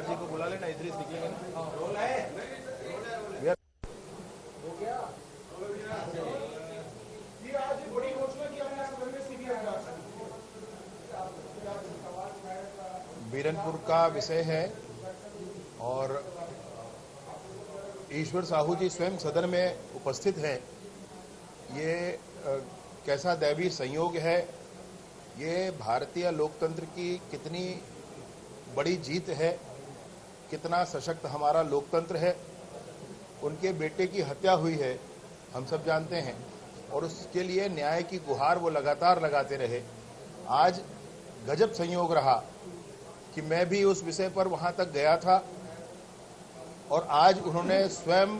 जी को बुला लेना, इधर ही निकलेंगे बीरनपुर का विषय है और ईश्वर साहू जी स्वयं सदन में उपस्थित हैं। ये कैसा दैवीय संयोग है, ये भारतीय लोकतंत्र की कितनी बड़ी जीत है, कितना सशक्त हमारा लोकतंत्र है। उनके बेटे की हत्या हुई है, हम सब जानते हैं, और उसके लिए न्याय की गुहार वो लगातार लगाते रहे। आज गजब संयोग रहा कि मैं भी उस विषय पर वहां तक गया था और आज उन्होंने स्वयं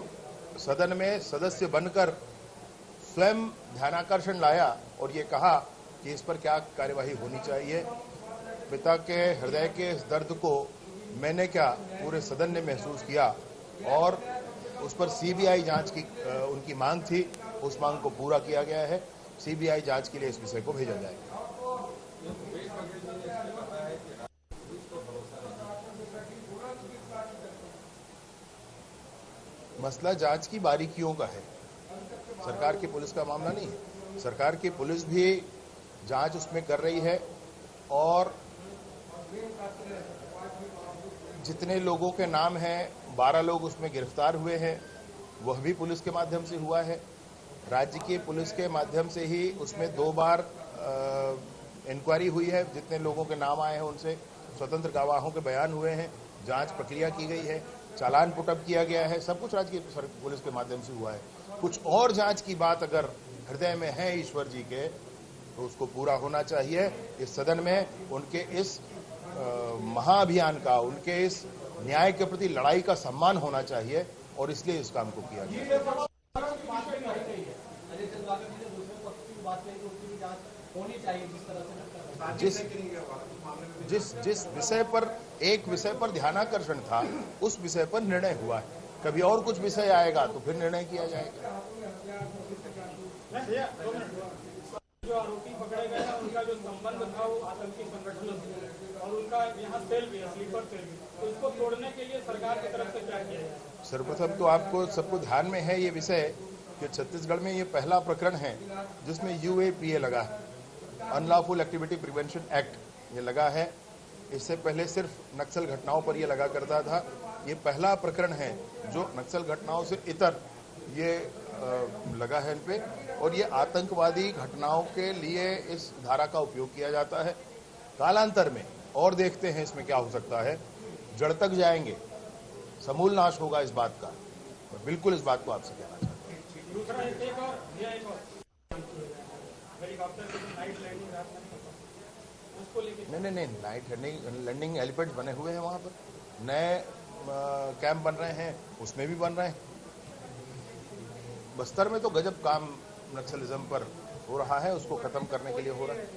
सदन में सदस्य बनकर स्वयं ध्यानाकर्षण लाया और ये कहा कि इस पर क्या कार्यवाही होनी चाहिए। पिता के हृदय के इस दर्द को मैंने क्या, पूरे सदन ने महसूस किया और उस पर सीबीआई जांच की उनकी मांग थी। उस मांग को पूरा किया गया है। सीबीआई जांच के लिए इस विषय को भेजा जाएगा। मसला जांच की बारीकियों का है, सरकार की पुलिस का मामला नहीं है। सरकार की पुलिस भी जांच उसमें कर रही है और जितने लोगों के नाम हैं, 12 लोग उसमें गिरफ्तार हुए हैं, वह भी पुलिस के माध्यम से हुआ है। राज्य की पुलिस के माध्यम से ही उसमें 2 बार इंक्वायरी हुई है। जितने लोगों के नाम आए हैं उनसे स्वतंत्र गवाहों के बयान हुए हैं, जांच प्रक्रिया की गई है, चालान पुटअप किया गया है। सब कुछ राज्य की पुलिस के माध्यम से हुआ है। कुछ और जांच की बात अगर हृदय में है ईश्वर जी के, तो उसको पूरा होना चाहिए। इस सदन में उनके इस महाअभियान का, उनके इस न्याय के प्रति लड़ाई का सम्मान होना चाहिए और इसलिए इस काम को किया गया। जिस विषय पर, एक विषय पर ध्यानाकर्षण था, उस विषय पर निर्णय हुआ है। कभी और कुछ विषय आएगा तो फिर निर्णय किया जाएगा। जो आरोपी पकड़े गए हैं उनका जो संबंध था वो आतंकी संगठनों से, और उनका यहाँ सेल भी है, स्लीपर सेल भी, तो इसको तोड़ने के लिए सरकार की तरफ से क्या किया जाए? सर्वप्रथम तो आपको सबको ध्यान में है ये विषय कि छत्तीसगढ़ में ये पहला प्रकरण है जिसमें UAPA लगा है, अनलॉफुल एक्टिविटी प्रिवेंशन एक्ट ये लगा है। इससे पहले सिर्फ नक्सल घटनाओं पर यह लगा करता था। ये पहला प्रकरण है जो नक्सल घटनाओं से इतर ये लगा है इन पे, और ये आतंकवादी घटनाओं के लिए इस धारा का उपयोग किया जाता है। कालांतर में और देखते हैं इसमें क्या हो सकता है, जड़ तक जाएंगे, समूल नाश होगा इस बात का। मैं बिल्कुल इस बात को आपसे कहना चाहता हूँ। दूसरा एक और नहीं, नाइट लैंडिंग हेलीपैड बने हुए हैं, वहां पर नए कैंप बन रहे हैं, उसमें भी बन रहे हैं। बस्तर में तो गजब काम नक्सलिज्म पर हो रहा है, उसको खत्म करने के लिए हो रहा है।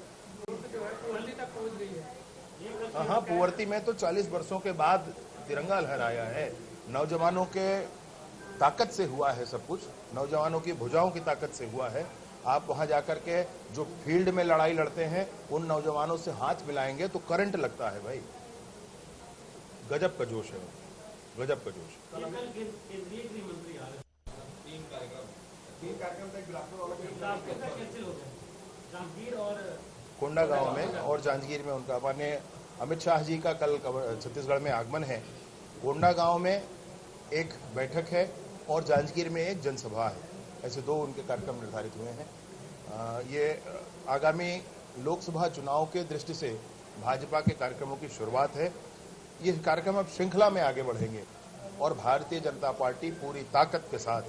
हाँ, पुवर्ती में तो 40 वर्षों के बाद तिरंगा लहराया है। नौजवानों के ताकत से हुआ है सब कुछ, नौजवानों की भुजाओं की ताकत से हुआ है। आप वहां जाकर के जो फील्ड में लड़ाई लड़ते हैं, उन नौजवानों से हाथ मिलाएंगे तो करंट लगता है भाई। गजब का जोश है, गजब का जोश। कोंडागांव में और जांजगीर में उनका माननीय अमित शाह जी का कल छत्तीसगढ़ में आगमन है। कोंडागांव में एक बैठक है और जांजगीर में एक जनसभा है। ऐसे 2 उनके कार्यक्रम निर्धारित हुए हैं। ये आगामी लोकसभा चुनाव के दृष्टि से भाजपा के कार्यक्रमों की शुरुआत है। ये कार्यक्रम अब श्रृंखला में आगे बढ़ेंगे और भारतीय जनता पार्टी पूरी ताकत के साथ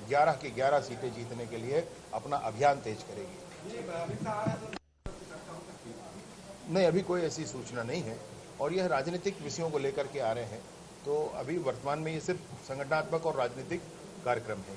11 की 11 सीटें जीतने के लिए अपना अभियान तेज करेगी। नहीं, अभी कोई ऐसी सूचना नहीं है और यह राजनीतिक विषयों को लेकर के आ रहे हैं, तो अभी वर्तमान में ये सिर्फ संगठनात्मक और राजनीतिक कार्यक्रम है।